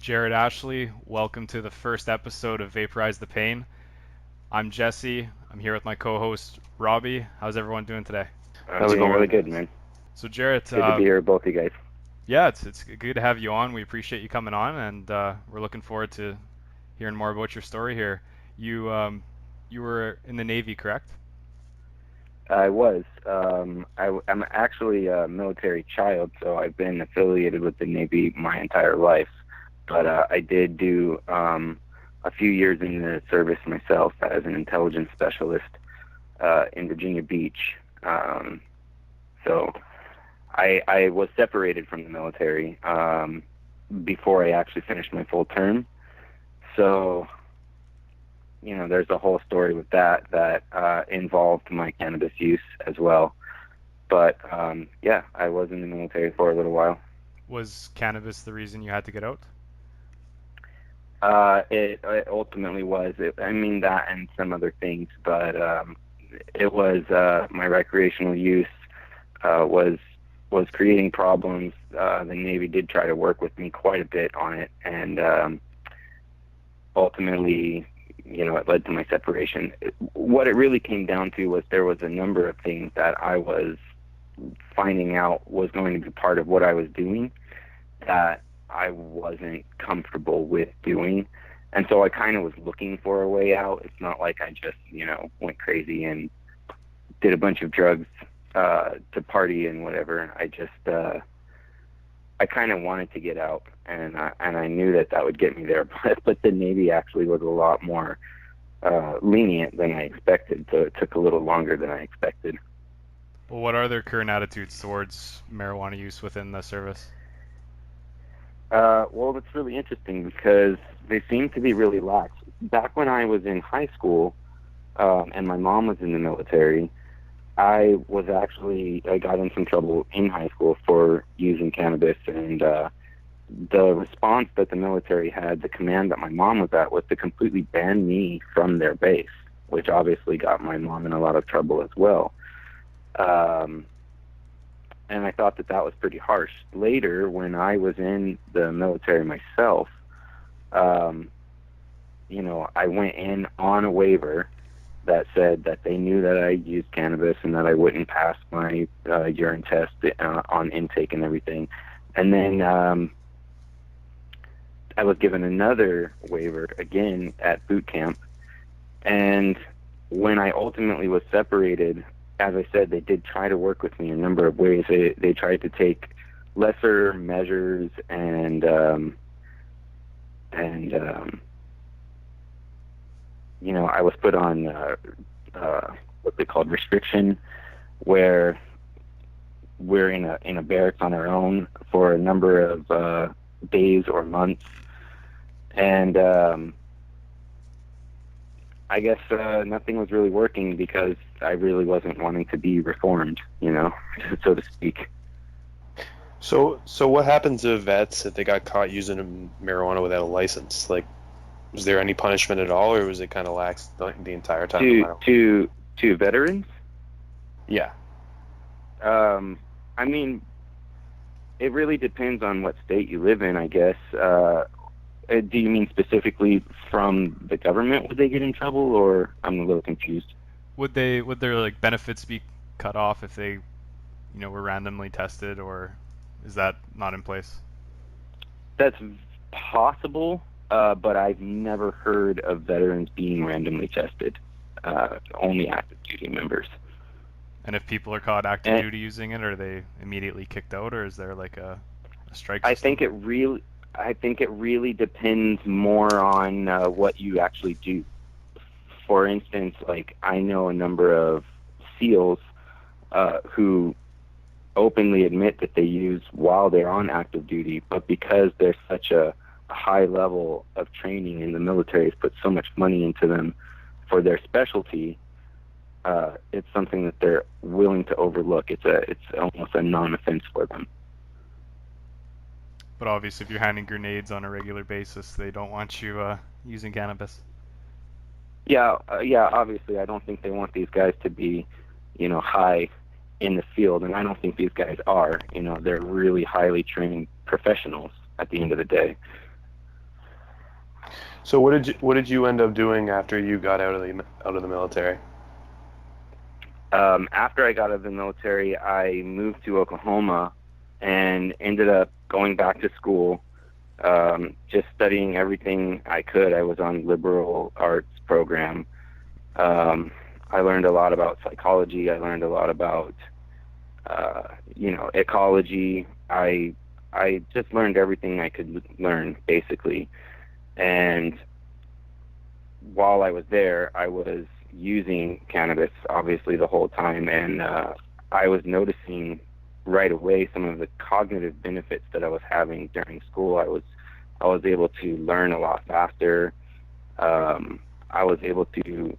Jarrett Ashley. Welcome to the first episode of Vaporize the Pain. I'm Jesse. I'm here with my co-host Robbie. How's everyone doing today? I'm How's it doing really going? good, man. So Jarrett, Good to be here with both of you guys. yeah, it's good to have you on. We appreciate you coming on, and we're looking forward to hearing more about your story here. You were in the Navy, correct? I was. I'm actually a military child, so I've been affiliated with the Navy my entire life. But I did do a few years in the service myself as an intelligence specialist in Virginia Beach. So I was separated from the military before I actually finished my full term. So there's a whole story with that involved my cannabis use as well. But yeah, I was in the military for a little while. Was cannabis the reason you had to get out? It ultimately was. I mean that and some other things, but it was my recreational use was creating problems. The Navy did try to work with me quite a bit on it, and ultimately, it led to my separation. What it really came down to was there was a number of things that I was finding out was going to be part of what I was doing that I wasn't comfortable with doing. And so I kind of was looking for a way out. It's not like I just, went crazy and did a bunch of drugs to party and whatever. I kind of wanted to get out, and I knew that would get me there. But the Navy actually was a lot more lenient than I expected, so it took a little longer than I expected. Well, what are their current attitudes towards marijuana use within the service? Well, it's really interesting because they seem to be really lax. Back when I was in high school, and my mom was in the military, I got in some trouble in high school for using cannabis, and the response that the military had, the command that my mom was at, was to completely ban me from their base, which obviously got my mom in a lot of trouble as well. Um, and I thought that was pretty harsh. Later, when I was in the military myself, um, I went in on a waiver that said that they knew that I used cannabis and that I wouldn't pass my urine test on intake and everything. And then I was given another waiver again at boot camp. And when I ultimately was separated, as I said, they did try to work with me in a number of ways. They tried to take lesser measures and I was put on what they called restriction, where we're in a barracks on our own for a number of days or months, and I guess nothing was really working because I really wasn't wanting to be reformed, so to speak. So what happens to vets if they got caught using marijuana without a license? Like, was there any punishment at all, or was it kind of lax the entire time? No matter To veterans, Yeah. I mean, it really depends on what state you live in, I guess. Do you mean specifically from the government? Would they get in trouble, or I'm a little confused? Would their like benefits be cut off if they, were randomly tested, or is that not in place? That's possible, but I've never heard of veterans being randomly tested. Only active duty members. And if people are caught active And duty using it, are they immediately kicked out, or is there like a strike I system? I think it really depends more on what you actually do. For instance, like I know a number of SEALs who openly admit that they use while they're on active duty, but because there's such a high level of training and the military has put so much money into them for their specialty, it's something that they're willing to overlook. It's almost a non-offense for them. But obviously, if you're handing grenades on a regular basis, they don't want you using cannabis. Yeah. Obviously, I don't think they want these guys to be, high in the field, and I don't think these guys are. They're really highly trained professionals at the end of the day. So what did you end up doing after you got out of the military? After I got out of the military, I moved to Oklahoma and ended up going back to school, just studying everything I could. I was on liberal arts program. I learned a lot about psychology. I learned a lot about, ecology. I just learned everything I could learn, basically. And while I was there, I was using cannabis obviously the whole time, and I was noticing right away some of the cognitive benefits that I was having during school. I was able to learn a lot faster. I was able to,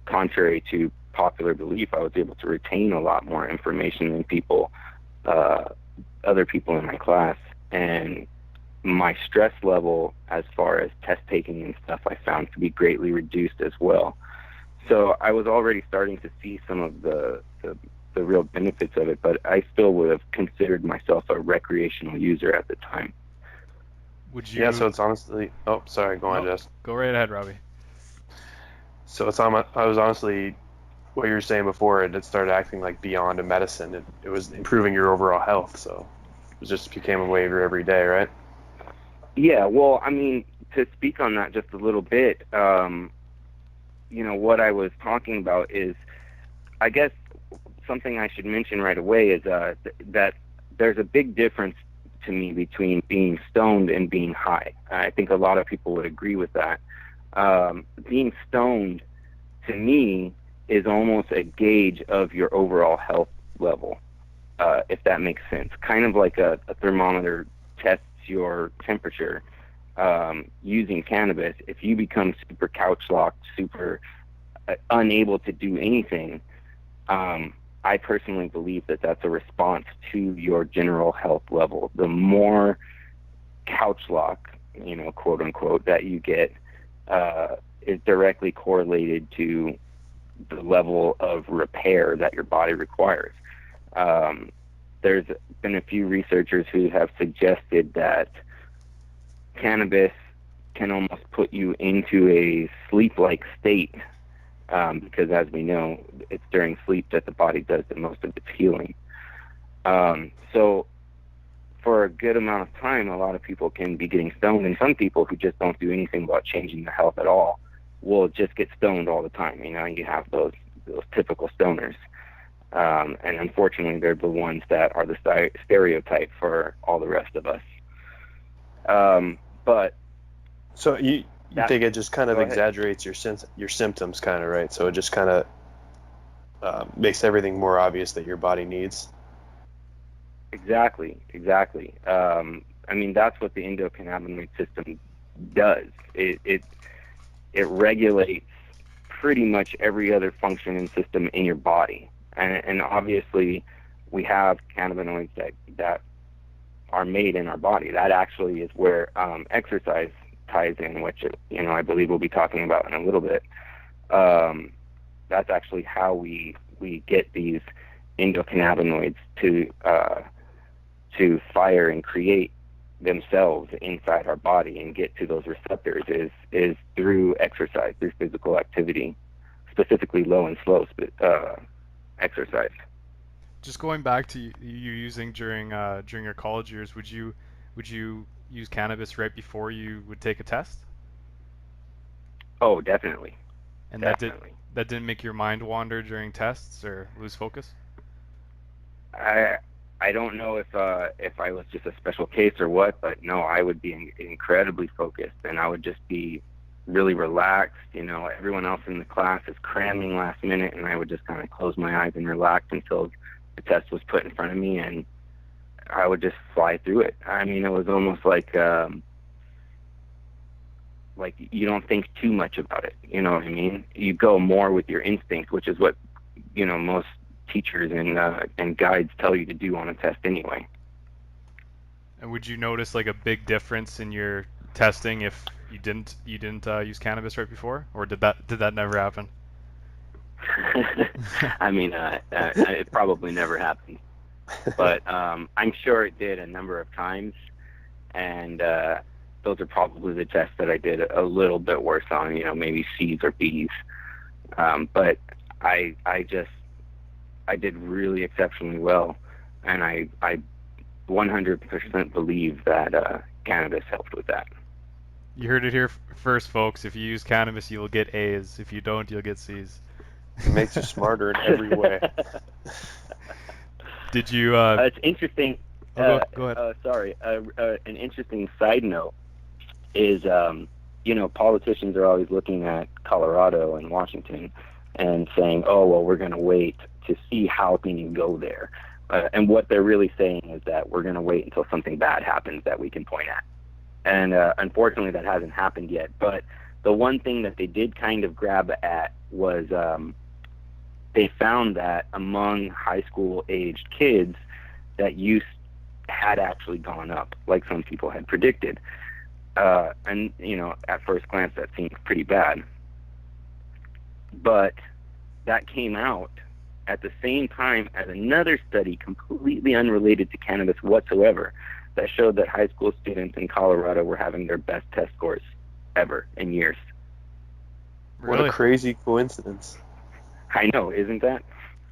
contrary to popular belief, I was able to retain a lot more information than uh, other people in my class, and my stress level as far as test taking and stuff I found to be greatly reduced as well. So I was already starting to see some of the real benefits of it, but I still would have considered myself a recreational user at the time. Would Yeah, so you? it's honestly. Oh, sorry. Go on, No, Jess. go right ahead, Robbie. So I was honestly what you were saying before. It started acting like beyond a medicine. It was improving your overall health. So it just became a way of your everyday, right? Yeah, well, I mean, to speak on that just a little bit, what I was talking about is, I guess, something I should mention right away is that there's a big difference to me between being stoned and being high. I think a lot of people would agree with that. Being stoned, to me, is almost a gauge of your overall health level, if that makes sense. Kind of like a thermometer tests your temperature. Using cannabis, if you become super couch locked, super unable to do anything, I personally believe that that's a response to your general health level. The more couch lock, quote unquote, that you get, is directly correlated to the level of repair that your body requires. There's been a few researchers who have suggested that cannabis can almost put you into a sleep-like state, because as we know, it's during sleep that the body does the most of its healing. So for a good amount of time, a lot of people can be getting stoned, and some people who just don't do anything about changing their health at all will just get stoned all the time. You have those typical stoners. And unfortunately, they're the ones that are the stereotype for all the rest of us. But So you think it just kind of go ahead. exaggerates your symptoms, kind of, right? So it just kind of makes everything more obvious that your body needs. Exactly. I mean, that's what the endocannabinoid system does. It regulates pretty much every other function and system in your body. And obviously, we have cannabinoids that are made in our body. That actually is where exercise ties in, which I believe we'll be talking about in a little bit. That's actually how we get these endocannabinoids to fire and create themselves inside our body and get to those receptors is through exercise, through physical activity, specifically low and slow exercise. Just going back to you using during your college years, would you use cannabis right before you would take a test? Oh, definitely, And definitely. that didn't make your mind wander during tests or lose focus? I I don't know if I was just a special case or what, but no, I would be incredibly focused, and I would just be really relaxed. Everyone else in the class is cramming last minute, and I would just kind of close my eyes and relax until the test was put in front of me, and I would just fly through it. I mean, it was almost like you don't think too much about it. You know what I mean? You go more with your instinct, which is what most teachers and guides tell you to do on a test anyway. And would you notice like a big difference in your testing if you didn't use cannabis right before, or did that never happen? I mean, it probably never happened, but I'm sure it did a number of times, and those are probably the tests that I did a little bit worse on, maybe C's or B's. But I did really exceptionally well, and I 100% believe that cannabis helped with that. You heard it here first, folks. If you use cannabis, you'll get A's. If you don't, you'll get C's. It makes you smarter in every way. Did you? It's interesting. Go ahead. Sorry. An interesting side note is, politicians are always looking at Colorado and Washington and saying, oh, well, we're going to wait to see how things go there. And what they're really saying is that we're going to wait until something bad happens that we can point at. And unfortunately, that hasn't happened yet. But the one thing that they did kind of grab at was they found that among high school-aged kids, that use had actually gone up, like some people had predicted. And, at first glance, that seemed pretty bad. But that came out at the same time as another study completely unrelated to cannabis whatsoever that showed that high school students in Colorado were having their best test scores ever in years. Really? What a crazy coincidence. I know, isn't that?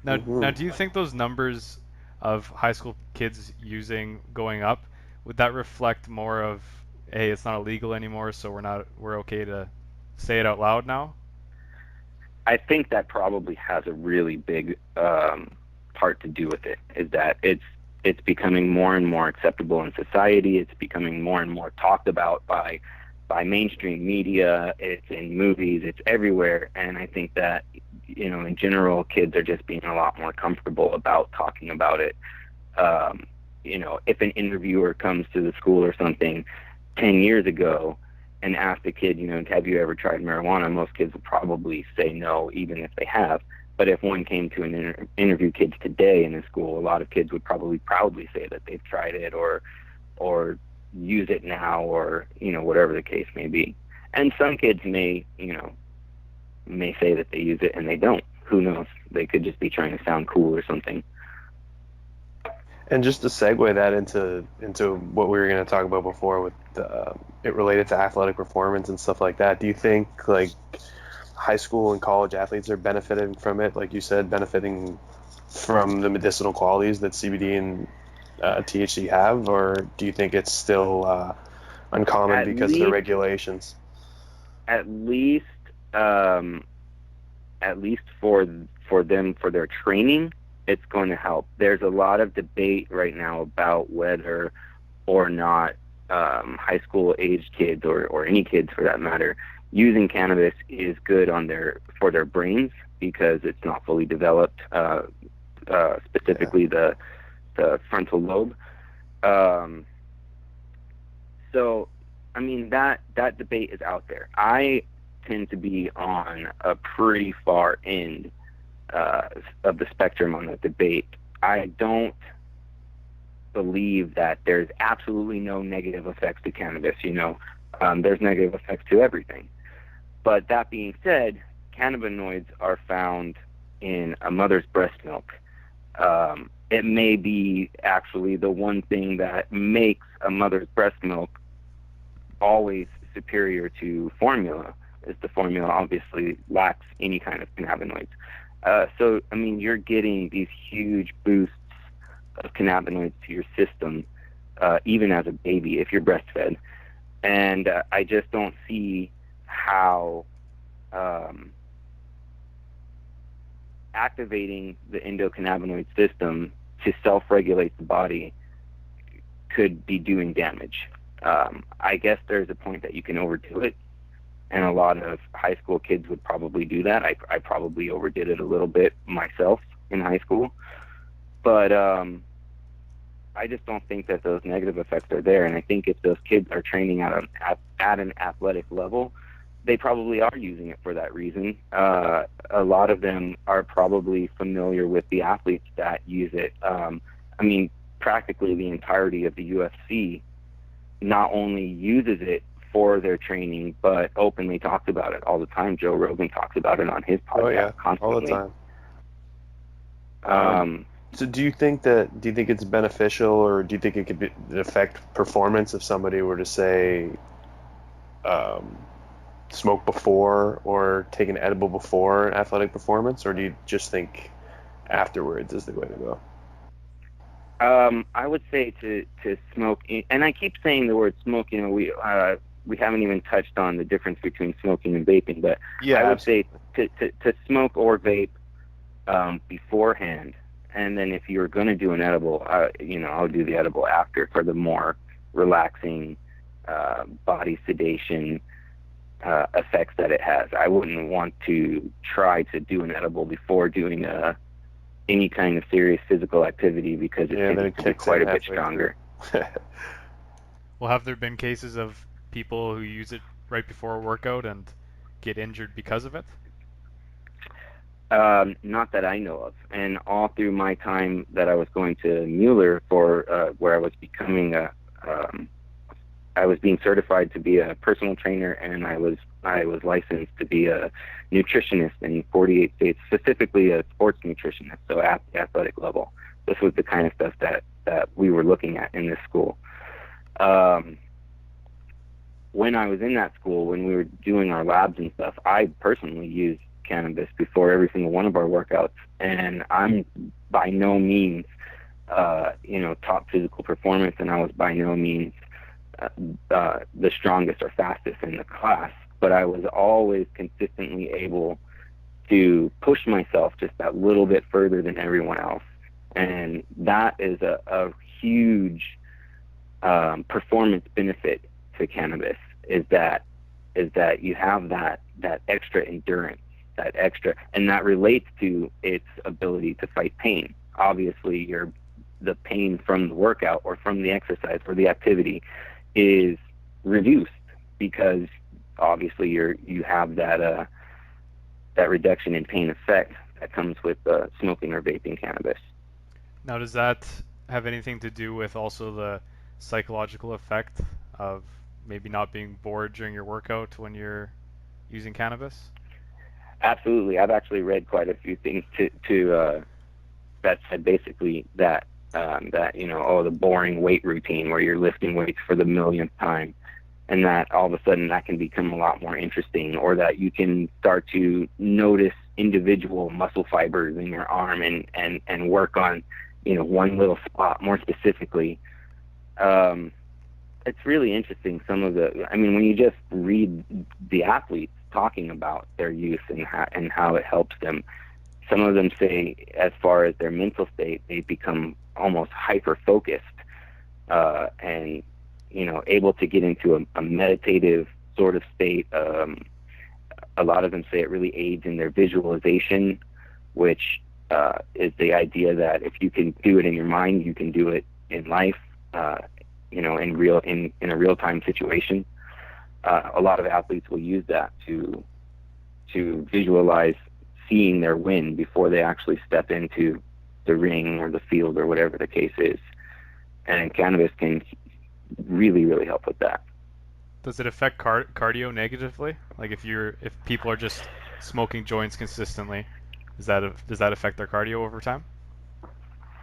Now, do you think those numbers of high school kids going up, would that reflect more of, hey, it's not illegal anymore, so we're okay to say it out loud now? I think that probably has a really big part to do with it, is that it's becoming more and more acceptable in society. It's becoming more and more talked about by mainstream media. It's in movies. It's everywhere. And I think that, in general, kids are just being a lot more comfortable about talking about it. If an interviewer comes to the school or something 10 years ago and asked a kid, have you ever tried marijuana? Most kids would probably say no, even if they have. But if one came to an interview kids today in a school, a lot of kids would probably proudly say that they've tried it or use it now, or whatever the case may be. And some kids may say that they use it and they don't. Who knows? They could just be trying to sound cool or something. And just to segue that into what we were going to talk about before with it related to athletic performance and stuff like that, do you think like high school and college athletes are benefiting from it, like you said, benefiting from the medicinal qualities that CBD and THC have, or do you think it's still uncommon because of the regulations? At least for them, for their training, it's going to help. There's a lot of debate right now about whether or not high school aged kids or any kids for that matter using cannabis is good for their brains, because it's not fully developed, specifically the frontal lobe. So I mean, that debate is out there. I tend to be on a pretty far end of the spectrum on the debate. I don't believe that there's absolutely no negative effects to cannabis. There's negative effects to everything. But that being said, cannabinoids are found in a mother's breast milk. It may be actually the one thing that makes a mother's breast milk always superior to formula, is the formula obviously lacks any kind of cannabinoids. So, I mean, you're getting these huge boosts of cannabinoids to your system, even as a baby, if you're breastfed. And I just don't see how activating the endocannabinoid system to self-regulate the body could be doing damage. I guess there's a point that you can overdo it, and a lot of high school kids would probably do that. I probably overdid it a little bit myself in high school, but I just don't think that those negative effects are there. And I think if those kids are training at an athletic level, they probably are using it for that reason. A lot of them are probably familiar with the athletes that use it. I mean, practically the entirety of the UFC not only uses it for their training, but openly talks about it all the time. Joe Rogan talks about it on his podcast constantly. All the time. So do you think it's beneficial, or do you think it could affect performance if somebody were to say, um, smoke before or take an edible before an athletic performance, or do you just think afterwards is the way to go? I would say to smoke, and I keep saying the word smoke. We haven't even touched on the difference between smoking and vaping, but I Yeah, would say absolutely. to smoke or vape beforehand, and then if you're going to do an edible, I'll do the edible after for the more relaxing body sedation effects that it has. I wouldn't want to try to do an edible before doing any kind of serious physical activity because it Yeah, then tends it to be kicks in quite a bit halfway through. stronger. Well, have there been cases of people who use it right before a workout and get injured because of it? Not that I know of. And all through my time that I was going to Mueller for where I was becoming um, I was being certified to be a personal trainer, and I was licensed to be a nutritionist in 48 states, specifically a sports nutritionist, so at the athletic level. This was the kind of stuff that we were looking at in this school. Um, when I was in that school, when we were doing our labs and stuff, I personally used cannabis before every single one of our workouts, and I'm by no means, top physical performance, and I was by no means the strongest or fastest in the class, but I was always consistently able to push myself just that little bit further than everyone else, and that is a huge performance benefit to cannabis is that you have that extra endurance, that extra, and that relates to its ability to fight pain. Obviously, the pain from the workout or from the exercise or the activity is reduced because obviously you have that reduction in pain effect that comes with smoking or vaping cannabis. Now, does that have anything to do with also the psychological effect of maybe not being bored during your workout when you're using cannabis? Absolutely, I've actually read quite a few things to that said basically that the boring weight routine where you're lifting weights for the millionth time, and that all of a sudden that can become a lot more interesting, or that you can start to notice individual muscle fibers in your arm and work on one little spot more specifically. um, it's really interesting. When you just read the athletes talking about their use and how it helps them, some of them say, as far as their mental state, they become almost hyper focused and able to get into a meditative sort of state. A lot of them say it really aids in their visualization, which is the idea that if you can do it in your mind, you can do it in life. In a real time situation. A lot of athletes will use that to visualize seeing their win before they actually step into the ring or the field or whatever the case is. And cannabis can really, really help with that. Does it affect cardio negatively? Like if people are just smoking joints consistently, does that affect their cardio over time?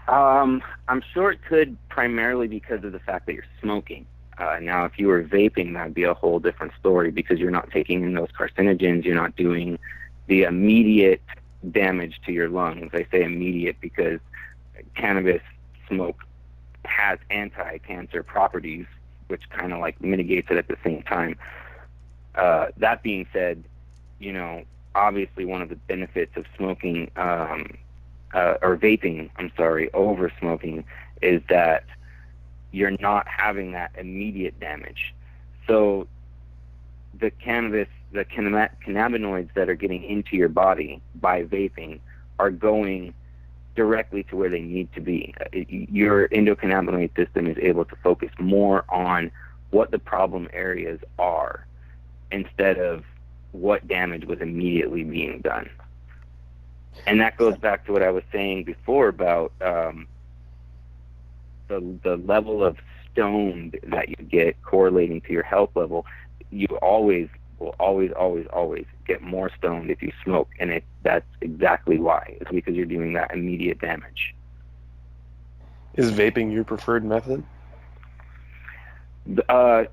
I'm sure it could, primarily because of the fact that you're smoking. Now, if you were vaping, that'd be a whole different story because you're not taking in those carcinogens. You're not doing the immediate damage to your lungs. I say immediate because cannabis smoke has anti-cancer properties, which kind of like mitigates it at the same time. That being said, you know, obviously one of the benefits of smoking or vaping, I'm sorry, over smoking is that you're not having that immediate damage. So the cannabinoids that are getting into your body by vaping are going directly to where they need to be. Your endocannabinoid system is able to focus more on what the problem areas are instead of what damage was immediately being done. And that goes back to what I was saying before about the level of stoned that you get correlating to your health level. You always will always get more stoned if you smoke, and that's exactly why. It's because you're doing that immediate damage. Is vaping your preferred method? Uh,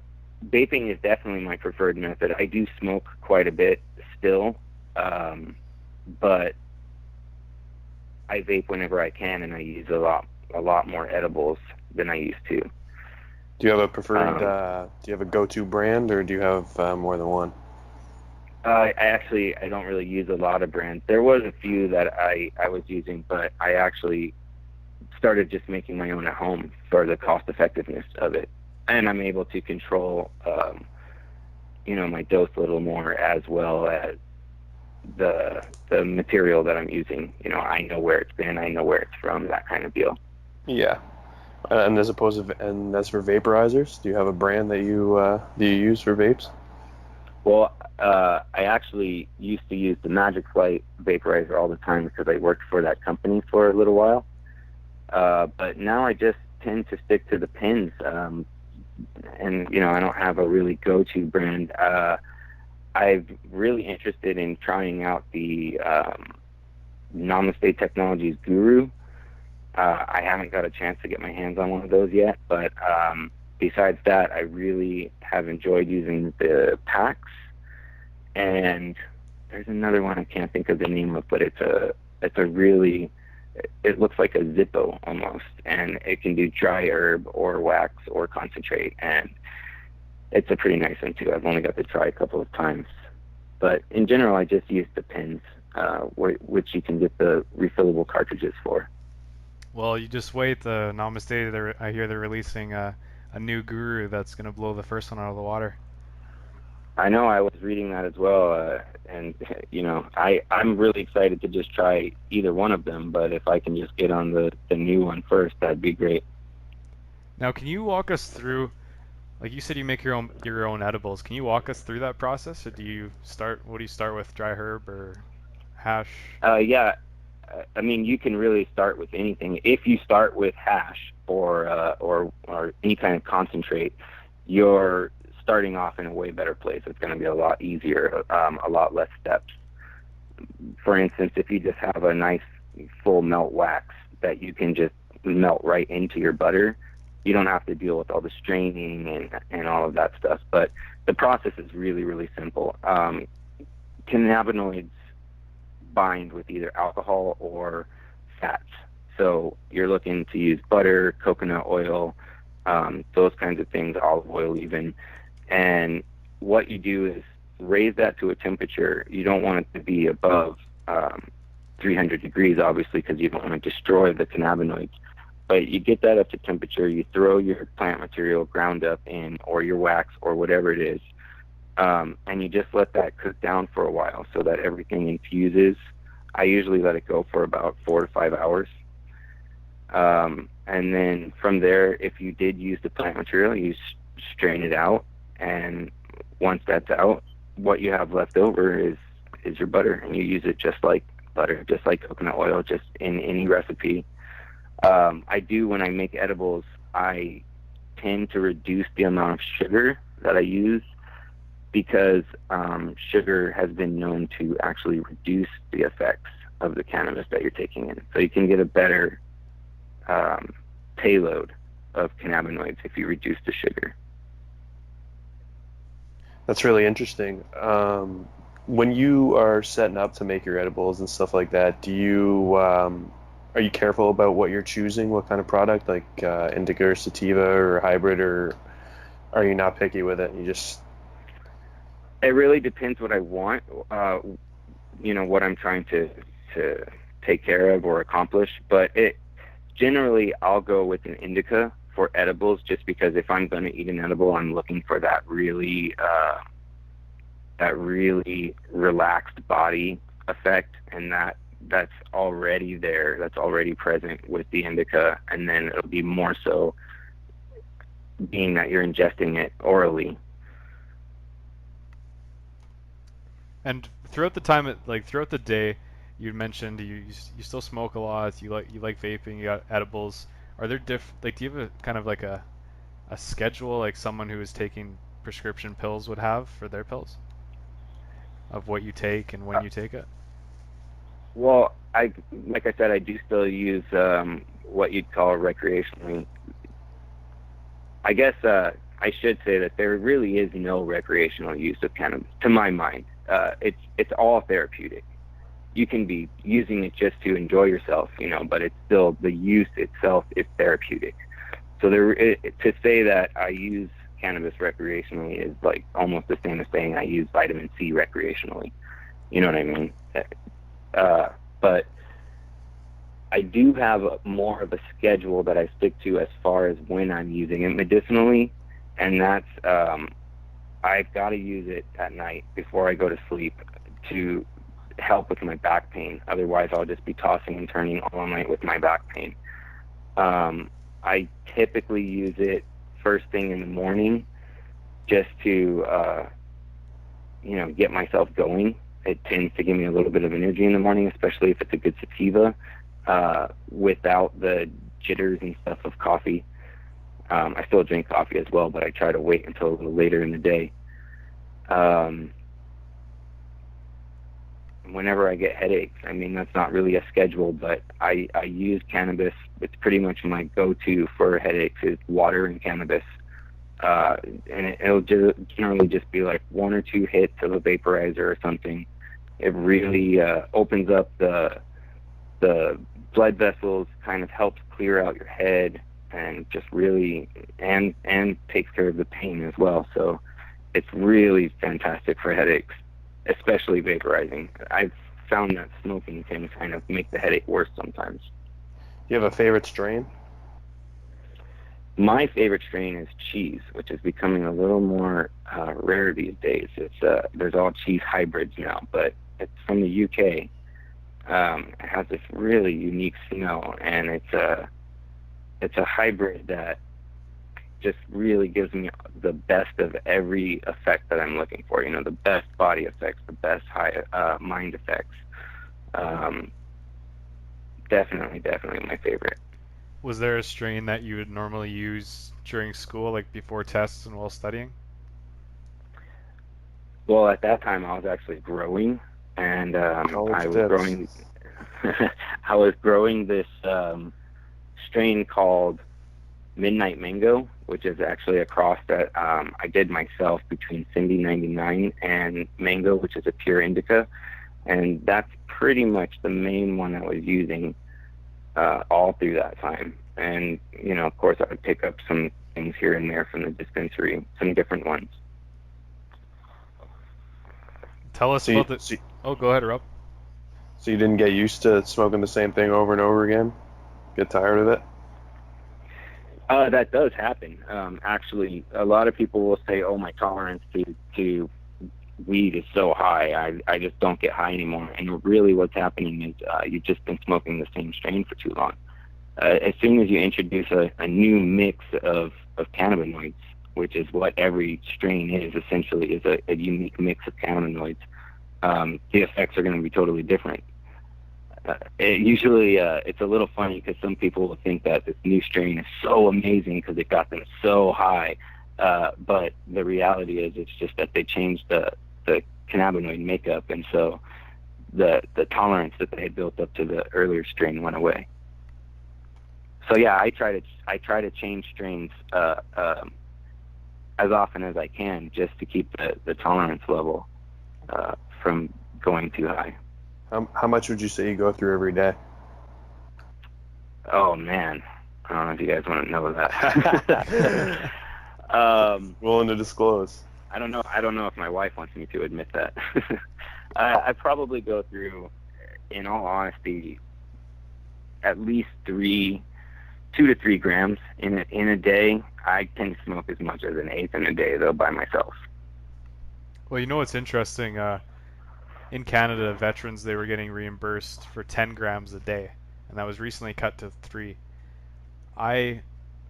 vaping is definitely my preferred method. I do smoke quite a bit still, but I vape whenever I can, and I use a lot more edibles than I used to. Do you have a preferred? Um, Do you have a go-to brand, or do you have more than one? I don't really use a lot of brands. There was a few that I was using, but I actually started just making my own at home for the cost effectiveness of it, and I'm able to control, my dose a little more, as well as the material that I'm using. I know where it's been, I know where it's from, that kind of deal. Yeah. And as for vaporizers, do you have a brand that you use for vapes? Well, I actually used to use the Magic Flight vaporizer all the time because I worked for that company for a little while. But now I just tend to stick to the pins. And I don't have a really go-to brand. I'm really interested in trying out the Namaste Technologies Guru. I haven't got a chance to get my hands on one of those yet, but besides that, I really have enjoyed using the packs. And there's another one I can't think of the name of, but it looks like a Zippo almost, and it can do dry herb or wax or concentrate, and it's a pretty nice one too. I've only got to try a couple of times, but in general, I just use the pins, which you can get the refillable cartridges for. Well, you just wait. The Namaste. I hear they're releasing a new guru that's gonna blow the first one out of the water. I know, I was reading that as well, and I'm really excited to just try either one of them. But if I can just get on the new one first, that'd be great. Now, can you walk us through? Like you said, you make your own edibles. Can you walk us through that process, or do you start? What do you start with? Dry herb or hash? Yeah, I mean, you can really start with anything. If you start with hash or any kind of concentrate, you're starting off in a way better place. It's going to be a lot easier, a lot less steps. For instance, if you just have a nice full melt wax that you can just melt right into your butter, you don't have to deal with all the straining and all of that stuff. But the process is really, really simple. Cannabinoids bind with either alcohol or fats. So you're looking to use butter, coconut oil, those kinds of things, olive oil even. And what you do is raise that to a temperature. You don't want it to be above 300 degrees, obviously, because you don't want to destroy the cannabinoids. But you get that up to temperature, you throw your plant material ground up in, or your wax, or whatever it is, and you just let that cook down for a while so that everything infuses. I usually let it go for about 4 to 5 hours. And then from there, if you did use the plant material, you strain it out. And once that's out, what you have left over is your butter, and you use it just like butter, just like coconut oil, just in any recipe. I do, when I make edibles, I tend to reduce the amount of sugar that I use, because sugar has been known to actually reduce the effects of the cannabis that you're taking in. So you can get a better payload of cannabinoids if you reduce the sugar. That's really interesting. When you are setting up to make your edibles and stuff like that, are you careful about what you're choosing, what kind of product, like indica or sativa or hybrid, or are you not picky with it? You just It really depends what I want, what I'm trying to take care of or accomplish. But generally, I'll go with an indica for edibles, just because if I'm going to eat an edible, I'm looking for that really relaxed body effect, and that's already there, that's already present with the indica. And then it'll be more so being that you're ingesting it orally. And throughout the day, you mentioned you still smoke a lot. You like vaping. You got edibles. Are there do you have a kind of like a schedule, like someone who is taking prescription pills would have for their pills, of what you take and when you take it? Well, like I said, I do still use what you'd call recreationally. I guess I I should say that there really is no recreational use of cannabis, to my mind. It's all therapeutic. You can be using it just to enjoy yourself, but it's still, the use itself is therapeutic. So to say that I use cannabis recreationally is like almost the same as saying I use vitamin C recreationally. You know what I mean? But I do have more of a schedule that I stick to as far as when I'm using it medicinally, and that's I've got to use it at night before I go to sleep to help with my back pain. Otherwise, I'll just be tossing and turning all night with my back pain. I typically use it first thing in the morning just to, get myself going. It tends to give me a little bit of energy in the morning, especially if it's a good sativa, without the jitters and stuff of coffee. I still drink coffee as well, but I try to wait until a little later in the day. Whenever I get headaches, I mean, that's not really a schedule, but I use cannabis. It's pretty much my go-to for headaches is water and cannabis. And it'll generally just be like 1 or 2 hits of a vaporizer or something. It really opens up the blood vessels, kind of helps clear out your head, and just really and takes care of the pain as well. So it's really fantastic for headaches, especially vaporizing. I've found that smoking can kind of make the headache worse sometimes. You have a favorite strain? My favorite strain is cheese, which is becoming a little more rare these days. It's there's all cheese hybrids now, but it's from the UK. It has this really unique smell, and it's a hybrid that just really gives me the best of every effect that I'm looking for. The best body effects, the best mind effects. Definitely my favorite. Was there a strain that you would normally use during school, like before tests and while studying? Well, at that time I was actually growing, and I was growing. I was growing this strain called Midnight Mango, which is actually a cross that I did myself between Cindy 99 and Mango, which is a pure indica, and that's pretty much the main one I was using all through that time. And of course, I would pick up some things here and there from the dispensary, some different ones. Tell us about the. Oh, go ahead, Rob. So you didn't get used to smoking the same thing over and over again? Get tired of it? That does happen. Actually, a lot of people will say, "Oh, my tolerance to weed is so high. I just don't get high anymore." And really, what's happening is you've just been smoking the same strain for too long. As soon as you introduce a new mix of cannabinoids, which is what every strain is essentially, is a unique mix of cannabinoids, the effects are going to be totally different. Usually it's a little funny because some people will think that this new strain is so amazing because it got them so high, but the reality is it's just that they changed the cannabinoid makeup, and so the tolerance that they had built up to the earlier strain went away. So yeah, I try to change strains as often as I can just to keep the tolerance level from going too high. How much would you say you go through every day? Oh man, I don't know if you guys want to know that. Willing to disclose? I don't know if my wife wants me to admit that. I probably go through, in all honesty, at least 2 to 3 grams in a day. I can smoke as much as an eighth in a day though by myself. Well, what's interesting? In Canada, veterans, they were getting reimbursed for 10 grams a day, and that was recently cut to 3. Oh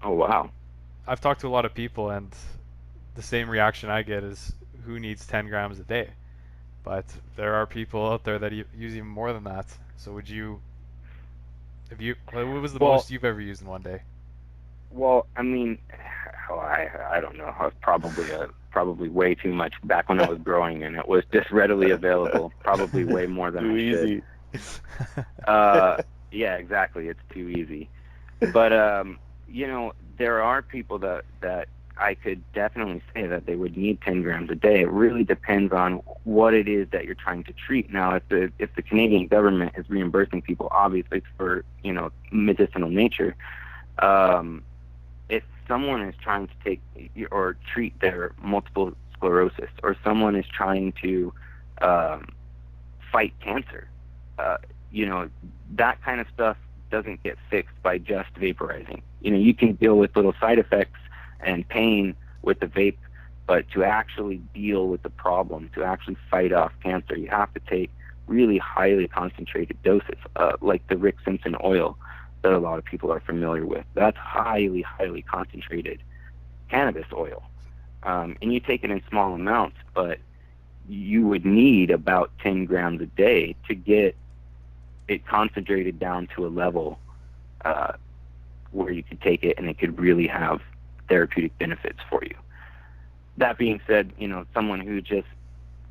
wow. I've talked to a lot of people, and the same reaction I get is, who needs 10 grams a day? But there are people out there that use even more than that. So what was the most you've ever used in one day? Well, I mean, I don't know. I was probably way too much back when I was growing, and it was just readily available. Probably way more than too I easy. Should. Yeah, exactly. It's too easy. But there are people that I could definitely say that they would need 10 grams a day. It really depends on what it is that you're trying to treat. Now, if the Canadian government is reimbursing people, obviously it's for medicinal nature. If someone is trying to take or treat their multiple sclerosis, or someone is trying to fight cancer, that kind of stuff doesn't get fixed by just vaporizing. You can deal with little side effects and pain with the vape, but to actually deal with the problem, to actually fight off cancer, you have to take really highly concentrated doses, like the Rick Simpson oil that a lot of people are familiar with. That's highly, highly concentrated cannabis oil. And you take it in small amounts, but you would need about 10 grams a day to get it concentrated down to a level where you could take it and it could really have therapeutic benefits for you. That being said, someone who just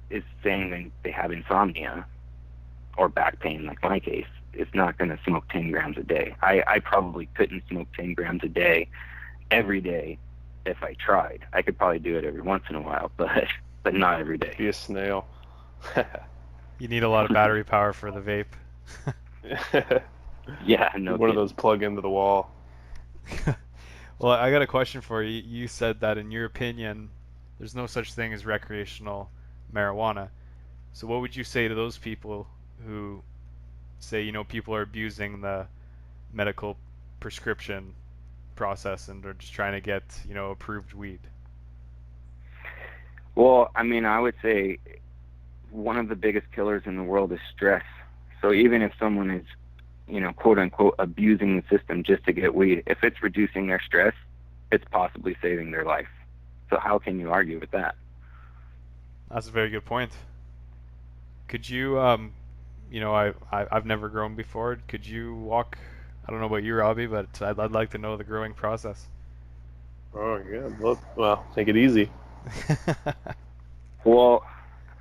is saying they have insomnia or back pain, like my case, is not going to smoke 10 grams a day. I probably couldn't smoke 10 grams a day every day if I tried. I could probably do it every once in a while, but not every day. Be a snail. You need a lot of battery power for the vape. Yeah, no. One of those plug into the wall. Well, I got a question for you. You said that in your opinion, there's no such thing as recreational marijuana. So what would you say to those people who say, people are abusing the medical prescription process and are just trying to get, approved weed? Well, I would say one of the biggest killers in the world is stress. So even if someone is, quote unquote, abusing the system just to get weed, if it's reducing their stress, it's possibly saving their life. So how can you argue with that? That's a very good point. Could you, I've never grown before. Could you walk? I don't know about you, Robbie, but I'd like to know the growing process. Oh yeah, well, take it easy. Well,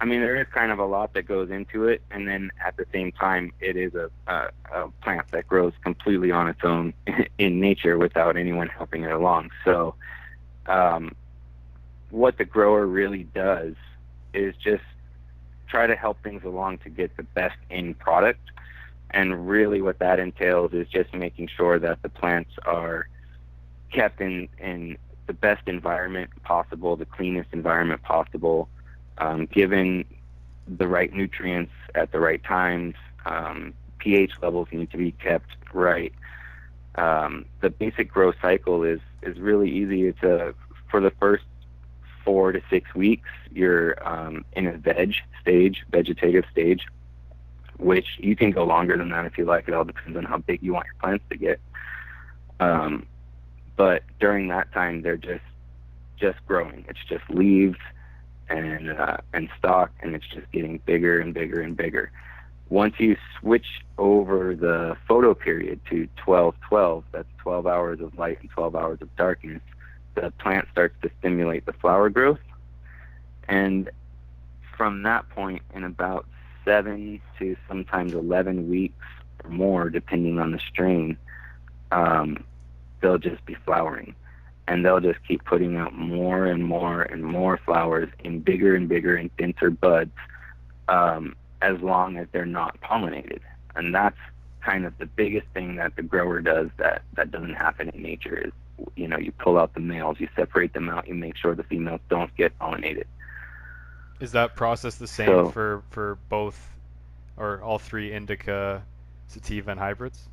there is kind of a lot that goes into it, and then at the same time, it is a plant that grows completely on its own in nature without anyone helping it along. So what the grower really does is just try to help things along to get the best end product. And really what that entails is just making sure that the plants are kept in the best environment possible, the cleanest environment possible, given the right nutrients at the right times. pH levels need to be kept right. The basic growth cycle is really easy. It's for the first 4 to 6 weeks, you're in a vegetative stage, which you can go longer than that if you like. It all depends on how big you want your plants to get. But during that time, they're just growing. It's just leaves and stalk, and it's just getting bigger and bigger and bigger. Once you switch over the photo period to 12-12, that's 12 hours of light and 12 hours of darkness, the plant starts to stimulate the flower growth. And from that point, in about 7 to sometimes 11 weeks or more, depending on the strain, they'll just be flowering. And they'll just keep putting out more and more and more flowers in bigger and bigger and denser buds, as long as they're not pollinated. And that's kind of the biggest thing that the grower does that doesn't happen in nature is, you pull out the males, you separate them out, you make sure the females don't get pollinated. Is that process the same for both or all three indica, sativa, and hybrids?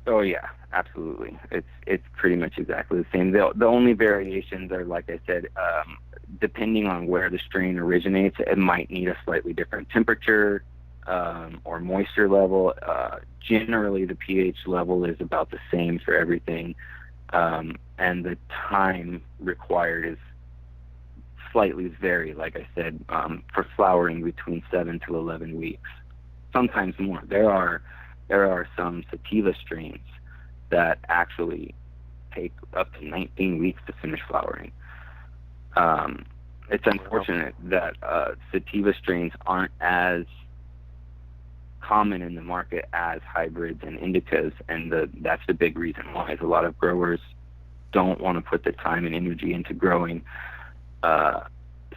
Oh yeah, absolutely. It's pretty much exactly the same. The only variations are, like I said, depending on where the strain originates, it might need a slightly different temperature or moisture level. Generally, the pH level is about the same for everything, and the time required is slightly vary. Like I said, for flowering between 7 to 11 weeks, sometimes more. There are some sativa strains that actually take up to 19 weeks to finish flowering. It's unfortunate that sativa strains aren't as common in the market as hybrids and indicas, and that's the big reason why is a lot of growers don't want to put the time and energy into growing uh,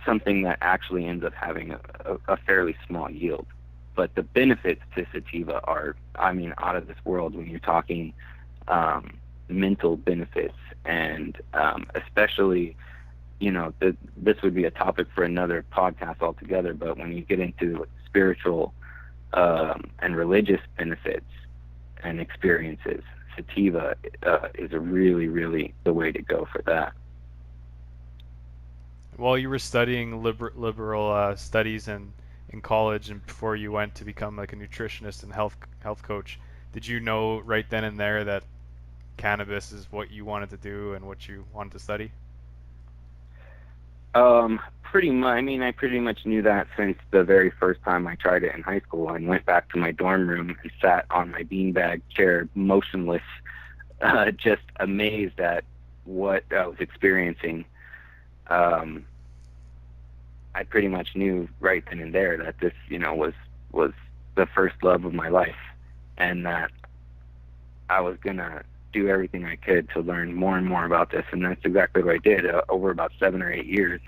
something that actually ends up having a fairly small yield. But the benefits to sativa are, I mean, out of this world when you're talking mental benefits, and especially, this would be a topic for another podcast altogether, but when you get into spiritual and religious benefits and experiences, sativa is a really, really the way to go for that. While you were studying liberal studies in college and before you went to become like a nutritionist and health coach, did you know right then and there that cannabis is what you wanted to do and what you wanted to study? Pretty much. I mean, I pretty much knew that since the very first time I tried it in high school and went back to my dorm room and sat on my beanbag chair, motionless, just amazed at what I was experiencing. Um, I pretty much knew right then and there that this, was the first love of my life, and that I was gonna do everything I could to learn more and more about this, and that's exactly what I did over about 7 or 8 years.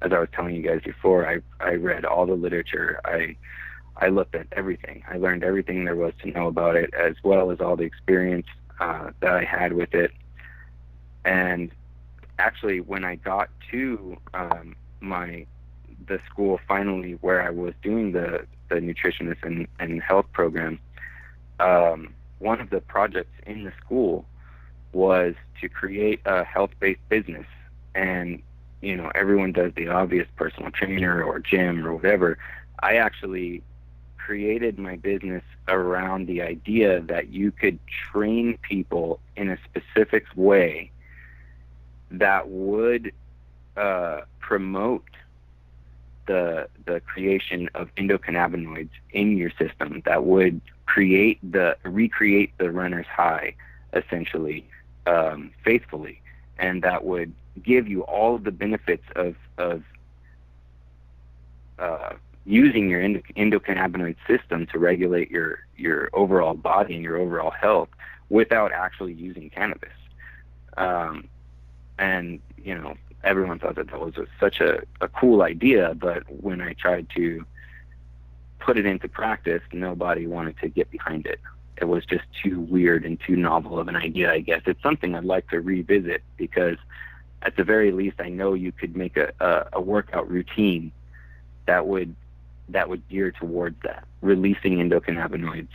As I was telling you guys before, I read all the literature. I looked at everything. I learned everything there was to know about it, as well as all the experience that I had with it. And actually, when I got to the school finally where I was doing the nutritionist and health program, one of the projects in the school was to create a health-based business. And everyone does the obvious, personal trainer or gym or whatever. I actually created my business around the idea that you could train people in a specific way that would promote the creation of endocannabinoids in your system, that would recreate the runner's high, essentially, faithfully, and that would give you all of the benefits of using your endocannabinoid system to regulate your overall body and your overall health without actually using cannabis. And everyone thought that was such a cool idea, but when I tried to put it into practice, nobody wanted to get behind it. It was just too weird and too novel of an idea, I guess. It's something I'd like to revisit, because at the very least, I know you could make a workout routine that would gear towards that, releasing endocannabinoids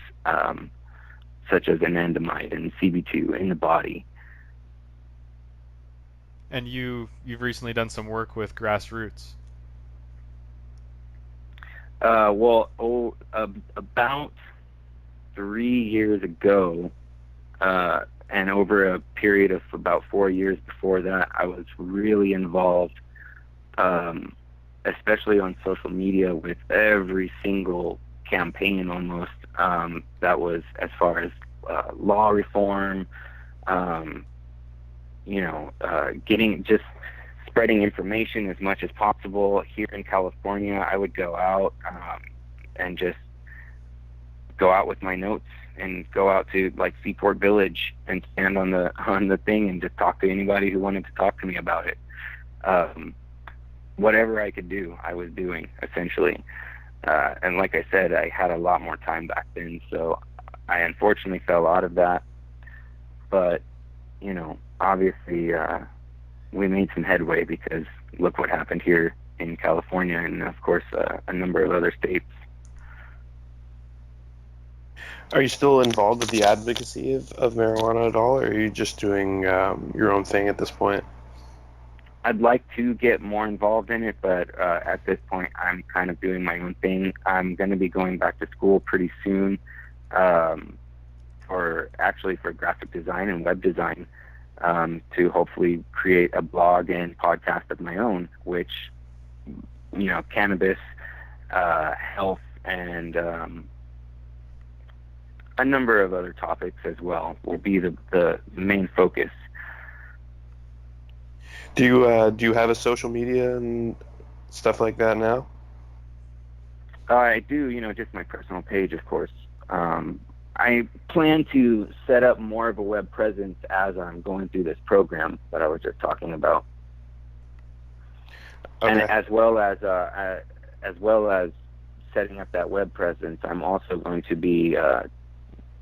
such as anandamide and CB2 in the body. And you've recently done some work with grassroots. About 3 years ago, and over a period of about 4 years before that, I was really involved, especially on social media, with every single campaign almost that was as far as law reform, just spreading information as much as possible. Here in California, I would go out and just go out with my notes and go out to like Seaport Village and stand on the thing and just talk to anybody who wanted to talk to me about it. Whatever I could do, I was doing, essentially. And like I said, I had a lot more time back then, so I unfortunately fell out of that. But, obviously we made some headway, because look what happened here in California and, of course, a number of other states. Are you still involved with the advocacy of marijuana at all, or are you just doing your own thing at this point? I'd like to get more involved in it, but at this point, I'm kind of doing my own thing. I'm going to be going back to school pretty soon for graphic design and web design, to hopefully create a blog and podcast of my own, which, cannabis, health, and a number of other topics as well will be the main focus. Do you have a social media and stuff like that now? I do, just my personal page, of course. I plan to set up more of a web presence as I'm going through this program that I was just talking about, and Okay. as well as setting up that web presence. I'm also going to be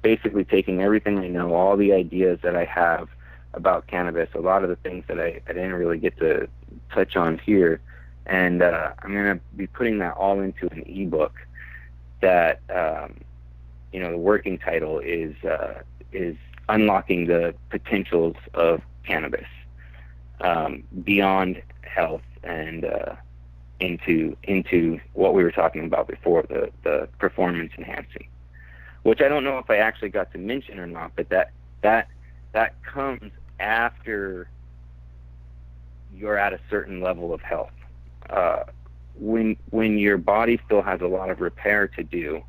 basically taking everything I know, all the ideas that I have about cannabis, a lot of the things that I didn't really get to touch on here, and I'm going to be putting that all into an ebook that the working title is unlocking the potentials of cannabis beyond health and into what we were talking about before, the performance enhancing, which I don't know if I actually got to mention or not, but that comes after you're at a certain level of health. When your body still has a lot of repair to do,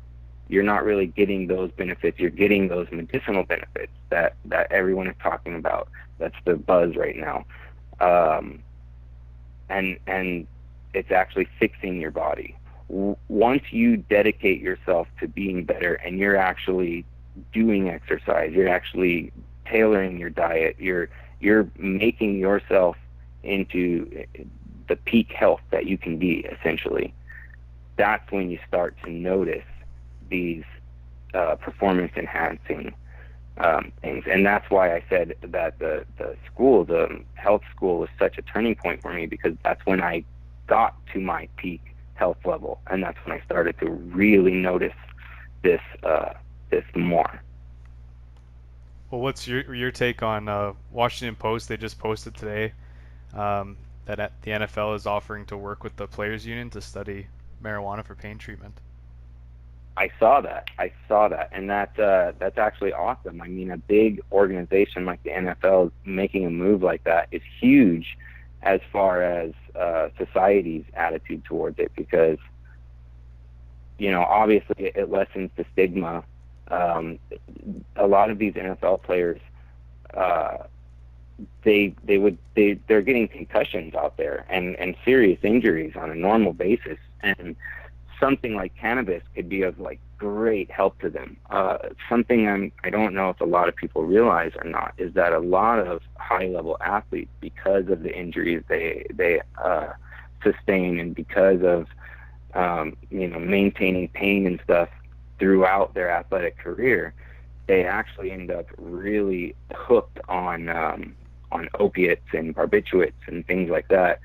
you're not really getting those benefits. You're getting those medicinal benefits that everyone is talking about. That's the buzz right now, and it's actually fixing your body. Once you dedicate yourself to being better, and you're actually doing exercise, you're actually tailoring your diet, you're making yourself into the peak health that you can be, essentially. That's when you start to notice these performance enhancing things. And that's why I said that the health school was such a turning point for me, because that's when I got to my peak health level, and that's when I started to really notice this more. Well, what's your take on Washington Post? They just posted today that the NFL is offering to work with the players' union to study marijuana for pain treatment. I saw that, and that's actually awesome. I mean, a big organization like the NFL making a move like that is huge, as far as society's attitude towards it, because obviously it lessens the stigma. A lot of these NFL players, they're getting concussions out there and serious injuries on a normal basis, and something like cannabis could be of like great help to them. Something I don't know if a lot of people realize or not is that a lot of high-level athletes, because of the injuries they sustain, and because of maintaining pain and stuff throughout their athletic career, they actually end up really hooked on opiates and barbiturates and things like that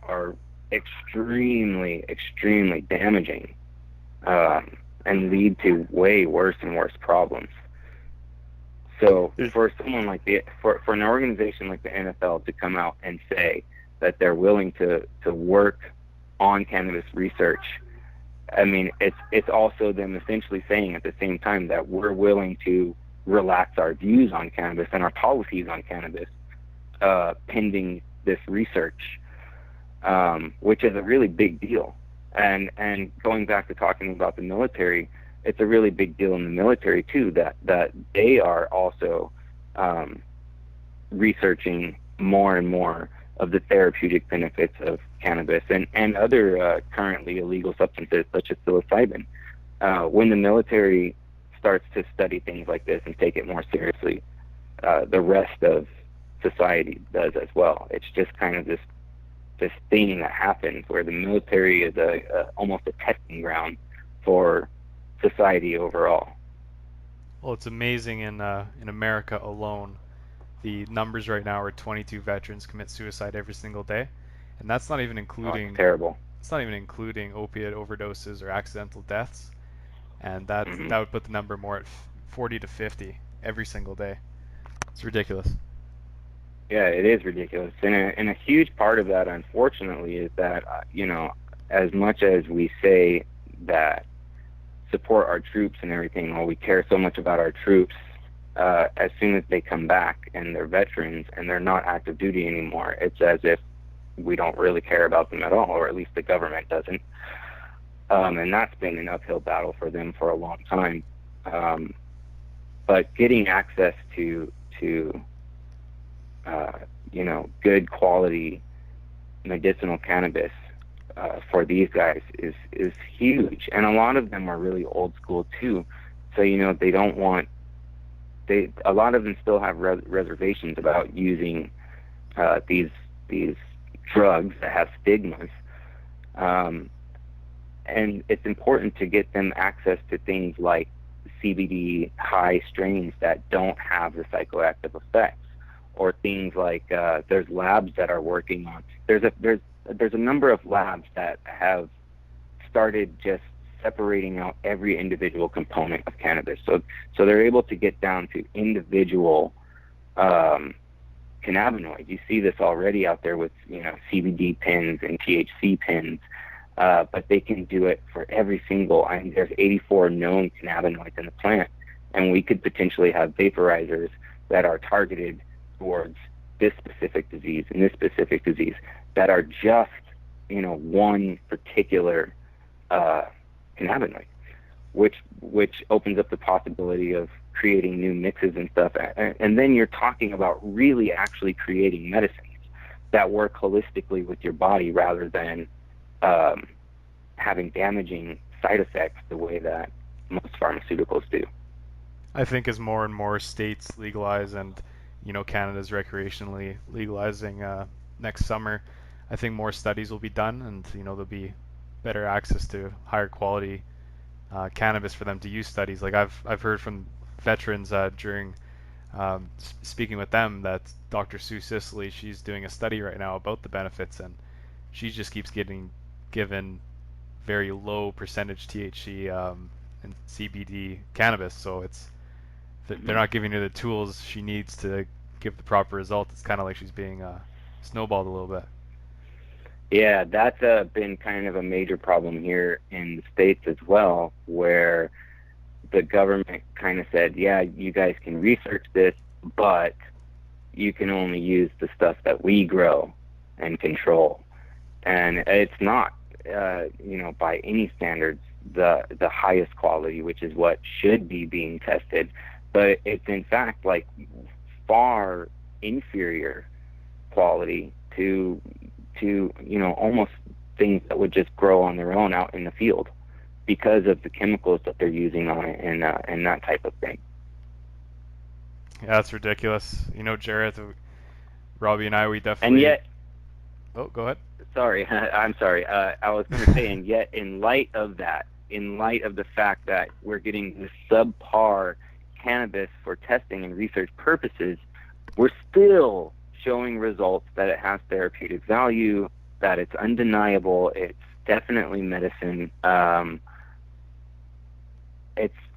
are extremely, extremely damaging, and lead to way worse and worse problems. So for someone like for an organization like the NFL to come out and say that they're willing to work on cannabis research, I mean, it's also them essentially saying at the same time that we're willing to relax our views on cannabis and our policies on cannabis, pending this research, which is a really big deal. And going back to talking about the military, it's a really big deal in the military too, that they are also researching more and more of the therapeutic benefits of cannabis and other currently illegal substances such as psilocybin. When the military starts to study things like this and take it more seriously, the rest of society does as well. It's just kind of this thing that happens where the military is almost a testing ground for society overall. Well, it's amazing in America alone. The numbers right now are 22 veterans commit suicide every single day, and that's not even including Terrible. it's not even including opiate overdoses or accidental deaths, and that Mm-hmm. that would put the number more at 40 to 50 every single day. It's ridiculous. Yeah, it is ridiculous, and a huge part of that, unfortunately, is that as much as we say that support our troops and everything, or we care so much about our troops, as soon as they come back and they're veterans and they're not active duty anymore, it's as if we don't really care about them at all, or at least the government doesn't. And that's been an uphill battle for them for a long time. But getting access to good quality medicinal cannabis for these guys is huge, and a lot of them are really old school too. So they don't want a lot of them still have reservations about using these drugs that have stigmas, um, and it's important to get them access to things like CBD high strains that don't have the psychoactive effects, or things like there's labs that are working on. There's a number of labs that have started just separating out every individual component of cannabis. So they're able to get down to individual cannabinoids. You see this already out there with CBD pins and THC pins, but they can do it for every single. I mean, there's 84 known cannabinoids in the plant, and we could potentially have vaporizers that are targeted towards this specific disease and this specific disease that are just one particular cannabinoid, which opens up the possibility of creating new mixes and stuff. And then you're talking about really actually creating medicines that work holistically with your body rather than having damaging side effects the way that most pharmaceuticals do. I think as more and more states legalize, and Canada's recreationally legalizing next summer, I think more studies will be done, and there'll be better access to higher quality cannabis for them to use studies. Like I've heard from veterans during speaking with them that Dr. Sue Sisley, she's doing a study right now about the benefits, and she just keeps getting given very low percentage THC and CBD cannabis, so they're not giving her the tools she needs to give the proper result. It's kind of like she's being snowballed a little bit. Yeah, that's been kind of a major problem here in the States as well, where the government kind of said, yeah, you guys can research this, but you can only use the stuff that we grow and control. And it's not, by any standards, the highest quality, which is what should be being tested, but it's in fact like far inferior quality to almost things that would just grow on their own out in the field because of the chemicals that they're using on it and that type of thing. Yeah, that's ridiculous. Jarrett, Robbie and I, we definitely... And yet... Oh, go ahead. Sorry, I'm sorry. I was going to say, and yet in light of that, in light of the fact that we're getting this subpar cannabis for testing and research purposes, we're still showing results that it has therapeutic value, that it's undeniable, it's definitely medicine.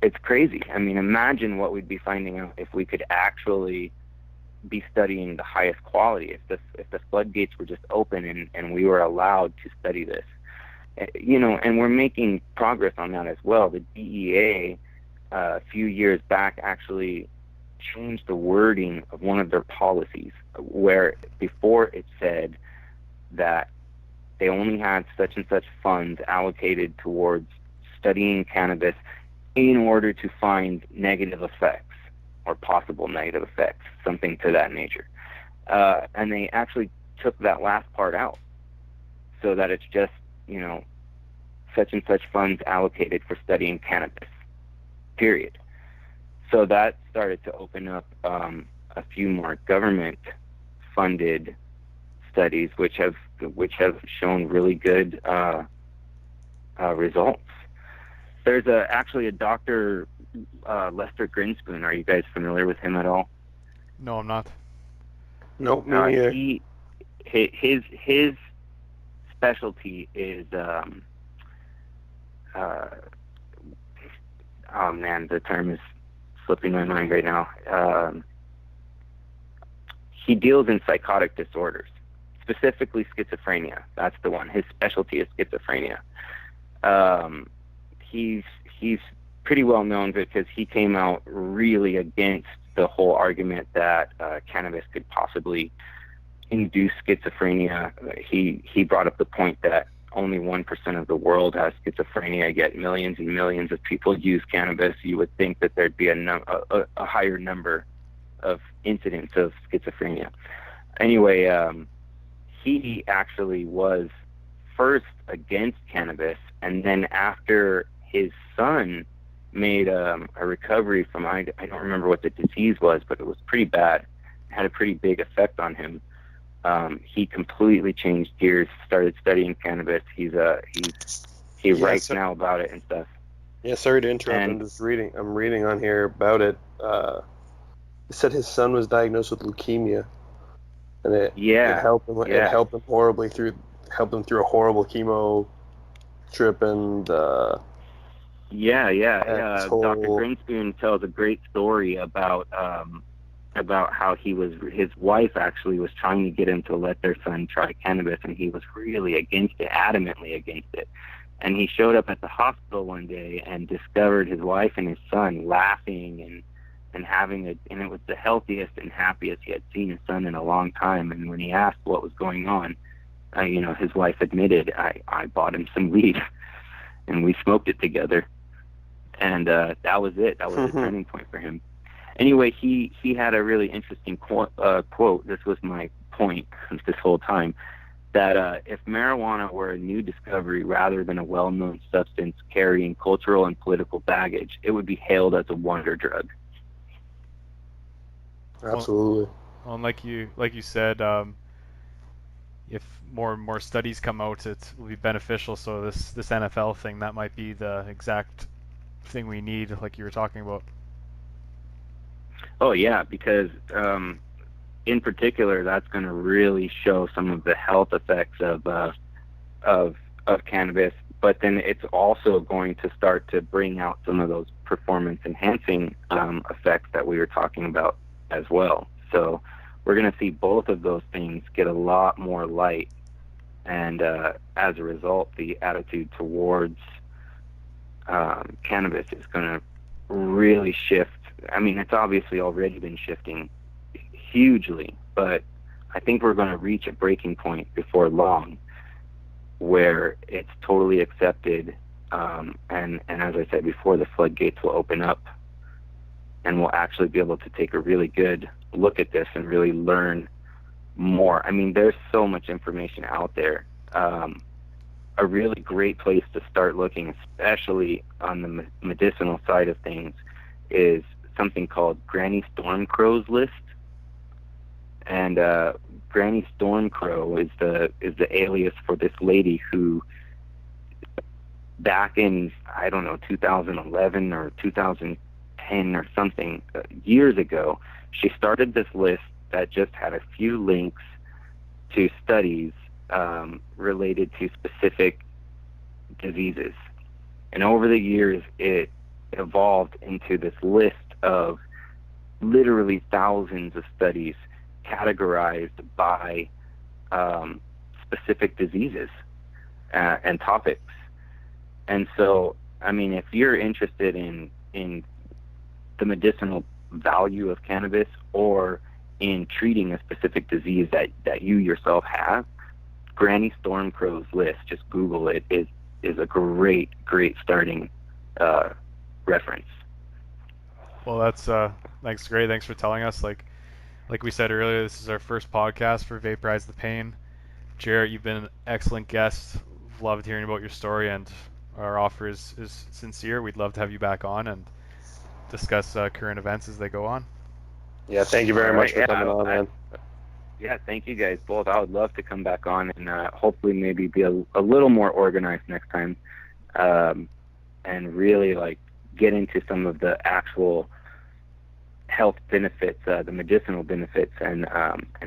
It's crazy. I mean, imagine what we'd be finding out if we could actually be studying the highest quality, if the floodgates were just open and we were allowed to study this. And we're making progress on that as well. The DEA a few years back actually changed the wording of one of their policies, where before it said that they only had such and such funds allocated towards studying cannabis in order to find negative effects or possible negative effects, something to that nature. And they actually took that last part out so that it's just, such and such funds allocated for studying cannabis, period. So that started to open up a few more government-funded studies, which have shown really good results. There's actually a Dr. Lester Grinspoon. Are you guys familiar with him at all? No, I'm not. Nope, me neither. His specialty is oh man, the term is slipping my mind right now. He deals in psychotic disorders, specifically schizophrenia. That's the one. His specialty is schizophrenia. He's pretty well known because he came out really against the whole argument that cannabis could possibly induce schizophrenia. He brought up the point that only 1% of the world has schizophrenia, yet millions and millions of people use cannabis. You would think that there'd be a higher number of incidents of schizophrenia. Anyway, he actually was first against cannabis, and then after his son made a recovery from, I don't remember what the disease was, but it was pretty bad. It had a pretty big effect on him. He completely changed gears, started studying cannabis. He Yeah, writes now about it and stuff. yeah. Sorry to interrupt. And I'm reading on here about it. It said his son was diagnosed with leukemia, and it yeah, helped him. It yeah, helped him horribly helped him through a horrible chemo trip, and yeah. his Dr. whole Grinspoon tells a great story about how his wife actually was trying to get him to let their son try cannabis, and he was really against it, adamantly against it. And he showed up at the hospital one day and discovered his wife and his son laughing and and it was the healthiest and happiest he had seen his son in a long time. And when he asked what was going on, his wife admitted, I bought him some weed and we smoked it together. And that was it. That was the turning point for him. Anyway, he had a really interesting quote. This was my point this whole time, that if marijuana were a new discovery rather than a well-known substance carrying cultural and political baggage, it would be hailed as a wonder drug. absolutely. Well, and like you said, if more and more studies come out, it will be beneficial. So this NFL thing, that might be the exact thing we need, like you were talking about. Oh yeah, because in particular, that's going to really show some of the health effects of cannabis. But then it's also going to start to bring out some of those performance enhancing effects that we were talking about as well. So we're going to see both of those things get a lot more light, and as a result, the attitude towards cannabis is going to really shift. I mean, it's obviously already been shifting hugely, but I think we're going to reach a breaking point before long where it's totally accepted, and as I said before, the floodgates will open up, and we'll actually be able to take a really good look at this and really learn more. I mean, there's so much information out there. A really great place to start looking, especially on the medicinal side of things, is something called Granny Stormcrow's list. And Granny Stormcrow is the alias for this lady who, back in, I don't know, 2011 or 2010 or something, years ago, she started this list that just had a few links to studies related to specific diseases. And over the years, it evolved into this list of literally thousands of studies categorized by specific diseases and topics. And so, I mean, if you're interested in the medicinal value of cannabis or in treating a specific disease that you yourself have, Granny Stormcrow's list, just Google it, is a great starting reference. Well, that's thanks, great. Thanks for telling us. Like we said earlier, this is our first podcast for Vaporize the Pain. Jarrett, you've been an excellent guest. Loved hearing about your story, and our offer is sincere. We'd love to have you back on and discuss current events as they go on. Yeah, thank you very much for coming on, man. Yeah, thank you guys both. I would love to come back on and hopefully maybe be a little more organized next time, and really like get into some of the actual health benefits, the medicinal benefits, and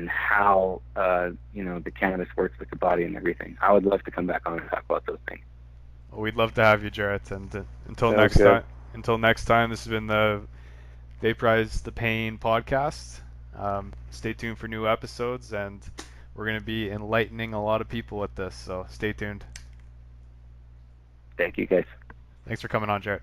how the cannabis works with the body and everything. I would love to come back on and talk about those things. Well, we'd love to have you, Jarrett. And until Sounds next good. time, this has been the Vaporize the Pain podcast. Stay tuned for new episodes, and we're going to be enlightening a lot of people with this. So stay tuned. Thank you, guys. Thanks for coming on, Jarrett.